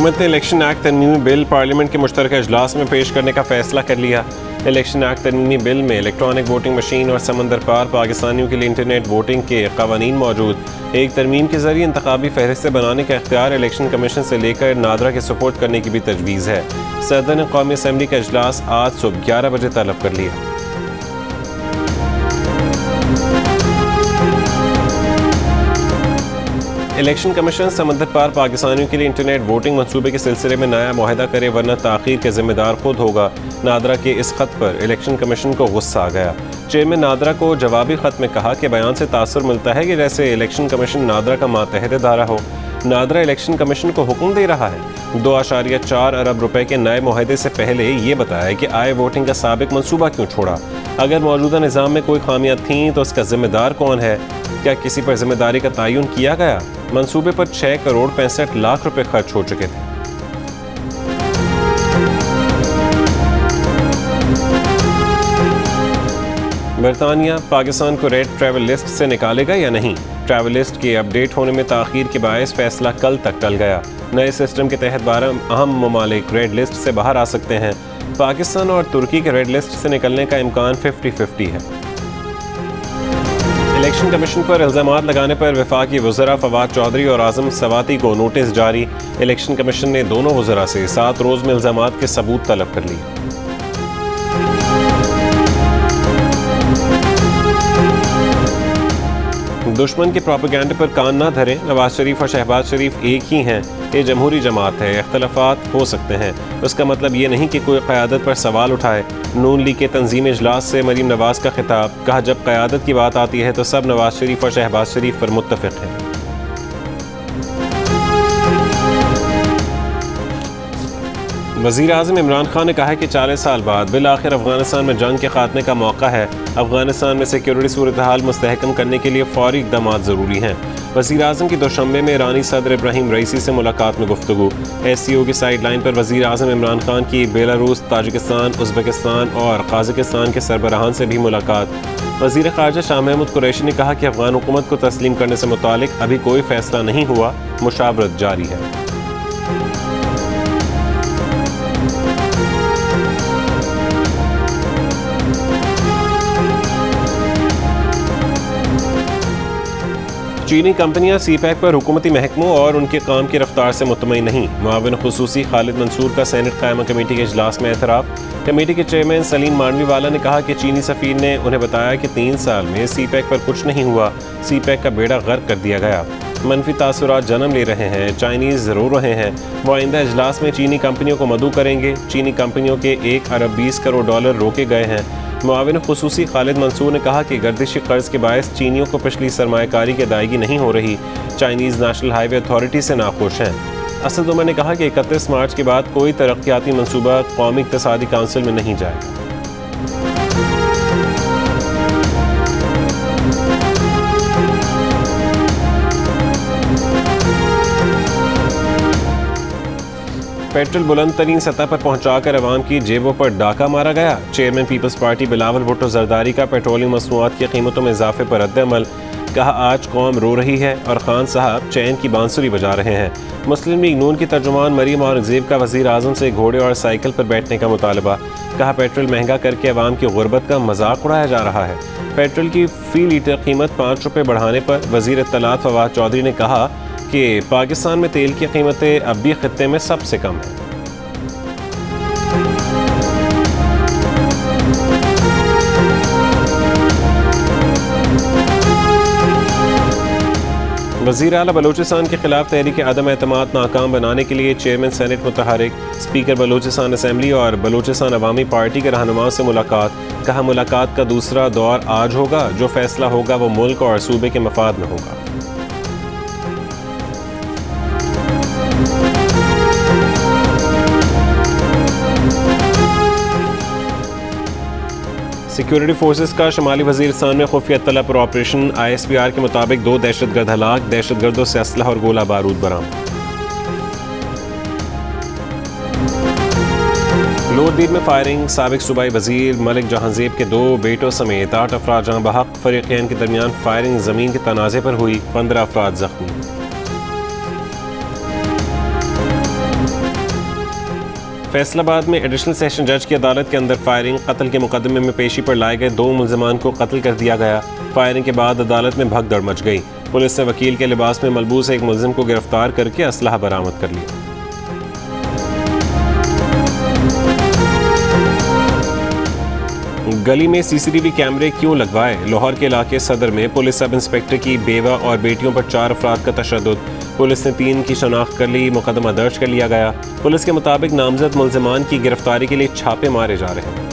हुकूमत ने election act तरमीमी bill parliament के मुश्तरका इजलास में पेश करने का फैसला कर लिया। इलेक्शन एक्ट तरमीमी बिल में इलेक्ट्रॉनिक वोटिंग मशीन और समंदर पार पाकिस्तानियों के लिए इंटरनेट वोटिंग के कवानीन मौजूद। एक तरमीम के जरिए इंतखाबी फहरिस्तें बनाने का इख्तियार इलेक्शन कमीशन से लेकर नादरा के सपोर्ट करने की भी तजवीज़ है। सदर ने कौमी असम्बली का इजलास आज सुबह 11 बजे तलब कर लिया। इलेक्शन कमीशन समंदर पार पाकिस्तानियों के लिए इंटरनेट वोटिंग मंसूबे के सिलसिले में नया मुआहदा करे वरना ताख़ीर के जिम्मेदार खुद होगा। नादरा के इस खत पर इलेक्शन कमीशन को गुस्सा आ गया। चेयरमैन नादरा को जवाबी खत में कहा कि बयान से तासुर मिलता है कि जैसे इलेक्शन कमीशन नादरा का मातहत इदारा हो। नादरा इलेक्शन कमीशन को हुक्म दे रहा है। 2.4 अरब रुपए के नए मुआहदे से पहले ये बताया कि आए वोटिंग का साबिक मंसूबा क्यों छोड़ा। अगर मौजूदा निज़ाम में कोई खामियां थीं तो इसका जिम्मेदार कौन है? क्या किसी पर जिम्मेदारी का तयन किया गया? मंसूबे पर 6 करोड़ 65 लाख रुपए खर्च हो चुके थे। बरतानिया पाकिस्तान को रेड ट्रैवल लिस्ट से निकालेगा या नहीं? ट्रैवल लिस्ट के अपडेट होने में ताख़ीर के बायस फैसला कल तक टल गया। नए सिस्टम के तहत 12 अहम ममालिक रेड लिस्ट से बाहर आ सकते हैं। पाकिस्तान और तुर्की के रेड लिस्ट से निकलने का इम्कान 50-50 है। इलेक्शन कमीशन पर इल्ज़ामात लगाने पर वफाकी वज़रा फवाद चौधरी और आज़म सवाती को नोटिस जारी। इलेक्शन कमीशन ने दोनों वज़रा से 7 रोज़ में इल्ज़ामात के सबूत तलब कर लिए। दुश्मन के प्रोपेगेंडे पर कान ना धरें। नवाज शरीफ और शहबाज शरीफ एक ही हैं। ये जमहूरी जमात है, इख्तलाफात हो सकते हैं। उसका मतलब ये नहीं कि कोई क़यादत पर सवाल उठाए। नून लीग के तंजीम इजलास से मरीम नवाज का खिताब। कहा जब क़यादत की बात आती है तो सब नवाज शरीफ और शहबाज शरीफ पर मुत्तफ़िक़ हैं। वज़ीर आज़म इमरान खान ने कहा है कि 40 साल बाद बिल आखिर अफगानिस्तान में जंग के खात्मे का मौका है। अफगानिस्तान में सिक्योरिटी सूरत हाल मुस्तहकम करने के लिए फ़ौरी इक़दामात ज़रूरी हैं। वज़ीर आज़म की दोशंबे में ईरानी सदर इब्राहिम रईसी से मुलाकात में गुफ्तगू। SCO की साइड लाइन पर वज़ीर आज़म इमरान खान की बेलारूस, ताजिकिस्तान, उज़्बेकिस्तान और काज़ाकिस्तान के सरबराहान से भी मुलाकात। वज़ीर ख़ारजा शाह महमूद कुरैशी ने कहा कि अफ़गान हुकूमत को तस्लीम करने से मुतालिक अभी कोई फ़ैसला नहीं हुआ, मुशावरत जारी है। चीनी कंपनियां CPEC पर हुकूमती महकमों और उनके काम की रफ्तार से मुतमईन नहीं। मुआविन खुसूसी खालिद मंसूर का सेनेट कायमा कमेटी के इजलास में एतराफ़। कमेटी के चेयरमैन सलीम मानवीवाला ने कहा कि चीनी सफ़ीर ने उन्हें बताया कि 3 साल में CPEC पर कुछ नहीं हुआ। CPEC का बेड़ा गर्क कर दिया गया। मनफी तासुरात जन्म ले रहे हैं। चाइनीज़ रो रहे हैं। वो आइंदा इजलास में चीनी कंपनियों को मदऊ करेंगे। चीनी कंपनियों के 1 अरब 20 करोड़ डॉलर रोके गए हैं। मुआविन खुसूसी खालिद मंसूर ने कहा कि गर्दिशी कर्ज के बायस चीनियों को पिछली सरमायाकारी की अदायगी नहीं हो रही। चाइनीज़ नेशनल हाईवे अथॉरिटी से नाखुश हैं। असद उमर ने कहा कि 31 मार्च के बाद कोई तरक्याती मनसूबा कौमी इक़्तिसादी काउंसिल में नहीं जाएगा। पेट्रोल बुलंद तरीन सतह पर पहुंचाकर अवाम की जेबों पर डाका मारा गया। चेयरमैन पीपल्स पार्टी बिलावल भुट्टो जरदारी का पेट्रोलियम मसनूआत की कीमतों में इजाफे पर रद्द-ए-अमल। कहा आज कौम रो रही है और खान साहब चैन की बांसुरी बजा रहे हैं। मुस्लिम लीग नून की तर्जुमान मरीम औरंगज़ेब का वज़ीर आज़म से घोड़े और साइकिल पर बैठने का मुतालबा। कहा पेट्रोल महंगा करके अवाम की गुर्बत का मजाक उड़ाया जा रहा है। पेट्रोल की फ़ी लीटर कीमत 5 रुपये बढ़ाने पर वज़ीर इत्तलात फवाद चौधरी ने कहा कि पाकिस्तान में तेल की कीमतें अब भी खित्ते में सबसे कम हैं। वज़ीर आला बलोचिस्तान के खिलाफ तहरीक अदम एतमाद नाकाम बनाने के लिए चेयरमैन सेनेट मुतहरिक, स्पीकर बलोचिस्तान असम्बली और बलोचिस्तान अवामी पार्टी के रहनुमाओं से मुलाकात। कहा मुलाकात का दूसरा दौर आज होगा। जो फैसला होगा वो मुल्क और सूबे के मफाद में होगा। सिक्योरिटी फोर्सेस का शुमाली वज़ीरिस्तान में खुफिया तलब पर ऑपरेशन। ISPR के मुताबिक 2 दहशतगर्द हलाक। दहशतगर्दों से असलहा और गोला बारूद बरामद। लोहरदीद में फायरिंग। साबिक सूबाई वज़ीर मलिक जहांजेब के 2 बेटों समेत 8 अफराद जहां बहक। फरीक़ैन के दरमियान फायरिंग ज़मीन के तनाज़े पर हुई। 15 अफराद जख्मी। फैसलाबाद में एडिशनल सेशन जज की अदालत के अंदर फायरिंग, कत्ल के मुकदमे में पेशी पर लाए गए 2 मुल्जिमान को कत्ल कर दिया गया। फायरिंग के बाद अदालत में भगदड़ मच गई। पुलिस ने वकील के लिबास में मलबूस एक मुल्जिम को गिरफ्तार करके असलहा बरामद कर लिया। गली में सीसीटीवी कैमरे क्यों लगवाए? लाहौर के इलाके सदर में पुलिस सब इंस्पेक्टर की बेवा और बेटियों पर 4 अफराद का तशद्दुद। पुलिस ने 3 की शनाख्त कर ली, मुकदमा दर्ज कर लिया गया। पुलिस के मुताबिक नामजद मुल्जिमान की गिरफ्तारी के लिए छापे मारे जा रहे हैं।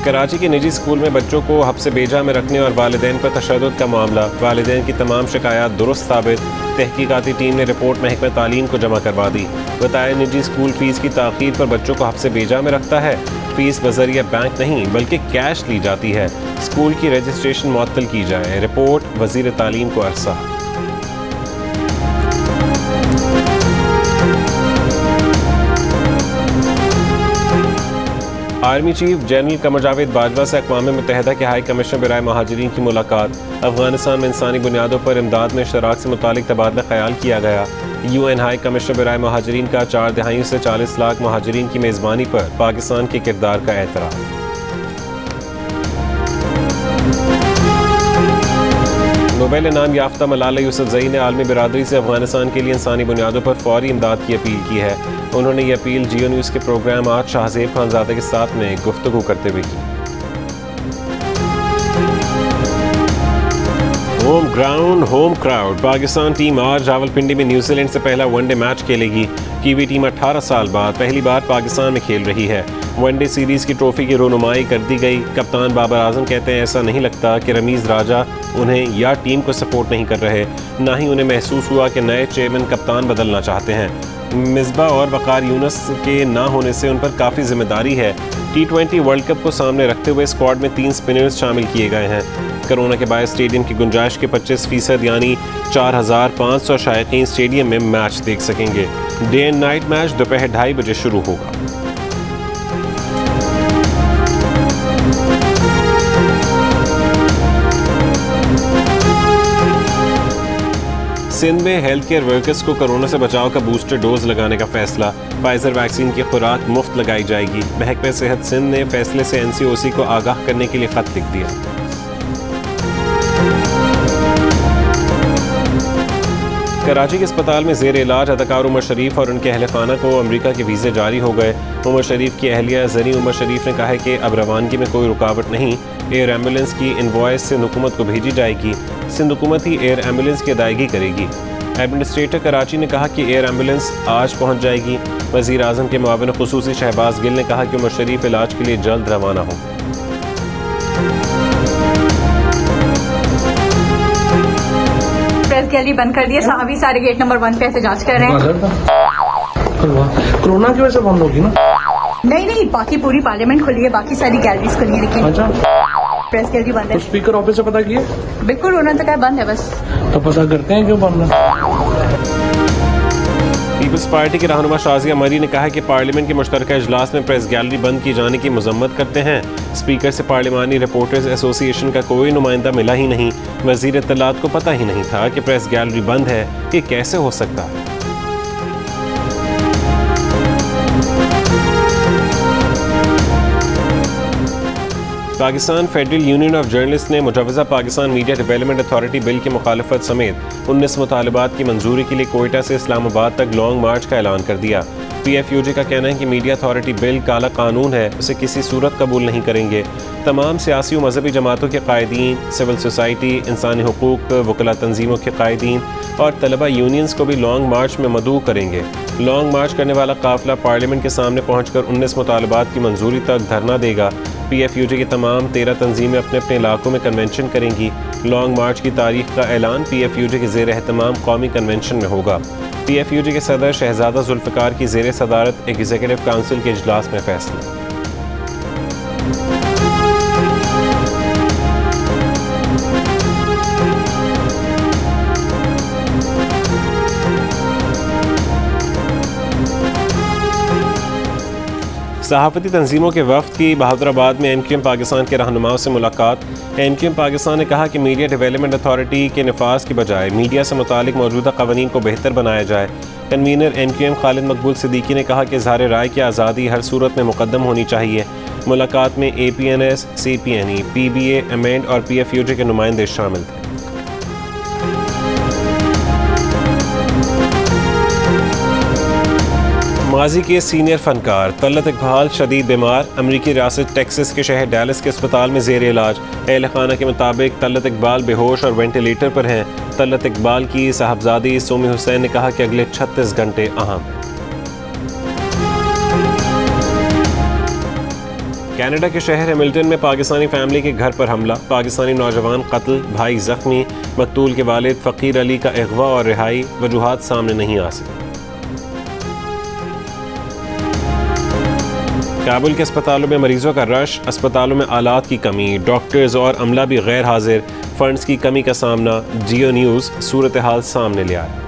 कराची के निजी स्कूल में बच्चों को हब्से बेजा में रखने और वालिदैन पर तशद्दुद का मामला। वालिदैन की तमाम शिकायत दुरुस्त साबित। तहकीकाती टीम ने रिपोर्ट महकमा तालीम को जमा करवा दी। बताया निजी स्कूल फीस की ताख़ीर पर बच्चों को हब्से बेजा में रखता है। फीस बजरिया बैंक नहीं बल्कि कैश ली जाती है। स्कूल की रजिस्ट्रेशन मुअत्तल की जाए। रिपोर्ट वज़ीर तालीम को अरसा। Army chief general Qamar Javed Bajwa से अक़वाम मुत्तहिदा के हाई कमिश्नर बराए महाजरीन की मुलाकात। अफगानिस्तान में इंसानी बुनियादों पर इमदाद में इश्तराक से मुतालिक तबादला ख्याल किया गया। UN हाई कमिश्नर बराए महाजरीन का 4 दहाइयों से 40 लाख महाजरीन की मेज़बानी पर पाकिस्तान के किरदार का एतराफ़। नोबेल इनाम याफ्ता मलाला यूसुफ़ज़ई ने आलमी बिरादरी से अफगानिस्तान के लिए इंसानी बुनियादों पर फौरी इमदाद की अपील की है। उन्होंने ये अपील जियो न्यूज़ के प्रोग्राम आज शाहज़ेब खानज़ादे के साथ में गुफ्तगू करते हुए की। Home ground home crowd. Pakistan team आज रावलपिंडी में न्यूजीलैंड से पहला वनडे मैच खेलेगी। कीवी टीम 18 साल बाद पहली बार पाकिस्तान में खेल रही है। वनडे सीरीज़ की ट्रॉफी की रोनुमाई कर दी गई। कप्तान बाबर आजम कहते हैं ऐसा नहीं लगता कि रमीज़ राजा उन्हें या टीम को सपोर्ट नहीं कर रहे, ना ही उन्हें महसूस हुआ कि नए चेयरमैन कप्तान बदलना चाहते हैं। मिसबा और वकार यूनुस के ना होने से उन पर काफ़ी जिम्मेदारी है। T20 वर्ल्ड कप को सामने रखते हुए स्क्वाड में 3 स्पिनर्स शामिल किए गए हैं। कोरोना के बायस स्टेडियम की गुंजाइश के 25% यानी 4500 शायकीन स्टेडियम में मैच देख सकेंगे। डे एंड नाइट मैच दोपहर 2:30 बजे शुरू होगा। सिंध में हेल्थ केयर वर्कर्स को कोरोना से बचाव का बूस्टर डोज लगाने का फैसला। फाइजर वैक्सीन की खुराक मुफ्त लगाई जाएगी। महकमा सेहत सिंध ने फैसले से NCOC को आगाह करने के लिए खत लिख दिया। कराची के अस्पताल में ज़ेर इलाज अदाकार उमर शरीफ और उनके अहल खाना को अमरीका के वीज़े जारी हो गए। उमर शरीफ की अहलिया ज़री उमर शरीफ ने कहा है कि अब रवानगी में कोई रुकावट नहीं। एयर एम्बुलेंस की इनवॉइस सिंध हुकूमत को भेजी जाएगी। सिंध हुकूमत ही एयर एम्बुलेंस की अदायगी करेगी। एडमिनिस्ट्रेटर कराची ने कहा कि एयर एम्बुलेंस आज पहुँच जाएगी। वज़ीर आज़म के मुआविन खुसूसी शहबाज गिल ने कहा कि उमर शरीफ इलाज के लिए जल्द रवाना हो। प्रेस गैलरी बंद कर दिया। अभी सारे गेट नंबर 1 पे एहतजाज कर रहे हैं। कोरोना की वजह से बंद होगी ना? नहीं, बाकी पूरी पार्लियामेंट खुली है, बाकी सारी गैलरीज खुली है, लेकिन अच्छा प्रेस गैलरी बंद है। तो स्पीकर ऑफिस से पता किए? बिल्कुल, उन्होंने तो कहा बंद है बस। तो पता करते हैं क्यों बंद है। पीपल्स पार्टी के रहनुमा शाजिया मरी ने कहा कि पार्लियामेंट के मुश्तरका इजलास में प्रेस गैलरी बंद किए जाने की मजम्मत करते हैं। स्पीकर से पार्लिमानी रिपोर्टर्स एसोसिएशन का कोई नुमाइंदा मिला ही नहीं। वजीर इत्तलात को पता ही नहीं था कि प्रेस गैलरी बंद है। ये कैसे हो सकता है? Pakistan federal union of journalist ने मुजवज़ा Pakistan media development authority bill की मुखालफत समेत 19 मुतालबात की मंजूरी के लिए कोयटा से इस्लामाबाद तक लॉन्ग मार्च का ऐलान कर दिया। PFUJ का कहना है कि मीडिया अथॉरिटी बिल काला कानून है, उसे किसी सूरत कबूल नहीं करेंगे। तमाम सियासी और मजहबी जमातों के कायदीन, सिविल सोसाइटी, इंसानी हुकूक, वकला तंजीमों के कायदीन और तलबा यूनियंस को भी लॉन्ग मार्च में मदऊ करेंगे। लॉन्ग मार्च करने वाला काफिला पार्लियामेंट के सामने पहुंचकर 19 मुतालबात की मंजूरी तक धरना देगा। PFUJ की तमाम 13 तंजीमें अपने अपने इलाकों में कन्वेंशन करेंगी। लॉन्ग मार्च की तारीख का ऐलान PFUJ के ज़ेर एहतमाम कौमी कन्वेंशन में होगा। PFUJ के सदर शहजादा जुल्फ़िकार की ज़ेर सदारत एग्जीक्यूटिव काउंसिल के इजलास में फैसला। सहाफ़ती तंजीमों के वफ़द की बहादुराबाद में MQM पाकिस्तान के रहनुमाओं से मुलाकात। MQM पाकिस्तान ने कहा कि मीडिया डेवलपमेंट अथॉरिटी के नफाज की बजाय मीडिया से मुतालिक मौजूदा क़वानीन को बेहतर बनाया जाए। कन्वीनर MQM खालिद मकबूल सिद्दीकी ने कहा कि इज़हार राय की आज़ादी हर सूरत में मुकद्दम होनी चाहिए। मुलाकात में APNS, CPNE, PBA, अमेंड और PFUJ के नुमाइंदे शामिल थे। माजी के सीनियर फनकार तलत इकबाल शदीद बीमार, अमरीकी रियासत टेक्सास के शहर डैलस के अस्पताल में ज़ेर इलाज। अहल खाना के मुताबिक तलत इकबाल बेहोश और वेंटिलेटर पर हैं। तलत इकबाल की साहबजादी सोमी हुसैन ने कहा कि अगले 36 घंटे अहम हैं। कनाडा के शहर हैमिल्टन में पाकिस्तानी फैमिली के घर पर हमला, पाकिस्तानी नौजवान कत्ल, भाई जख्मी, मकतूल के वालिद फ़कीर अली का अगवा और रिहाई, वजूहात सामने नहीं आ सकी। काबुल के अस्पतालों में मरीजों का रश, अस्पतालों में आलात की कमी, डॉक्टर्स और अमला भी गैर हाजिर, फंड्स की कमी का सामना। जियो न्यूज़ सूरत हाल सामने ले आया।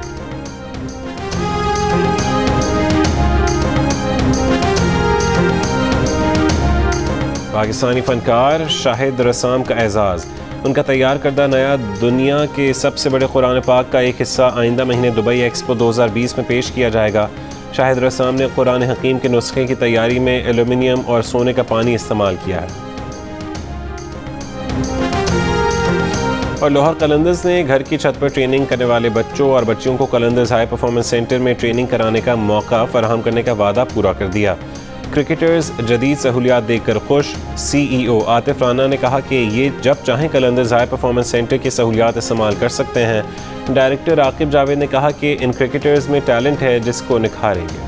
पाकिस्तानी फनकार शाहिद रसाम का एजाज़, उनका तैयार करदा नया दुनिया के सबसे बड़े कुरान पाक का एक हिस्सा आइंदा महीने दुबई एक्सपो 2020 में पेश किया जाएगा। शाहिद रसाम ने कुरान हकीम के नुस्खे की तैयारी में एल्यूमिनियम और सोने का पानी इस्तेमाल किया है। और लाहौर कलंदर्स ने घर की छत पर ट्रेनिंग करने वाले बच्चों और बच्चियों को कलंदर्स हाई परफॉर्मेंस सेंटर में ट्रेनिंग कराने का मौका फराहम करने का वादा पूरा कर दिया। क्रिकेटर्स जदीद सहूलियात देखकर खुश। CEO आतिफ राना ने कहा कि ये जब चाहें कलंदर्स हाई परफॉर्मेंस सेंटर की सहूलियात इस्तेमाल कर सकते हैं। डायरेक्टर आकिब जावेद ने कहा कि इन क्रिकेटर्स में टैलेंट है जिसको निखारेंगे।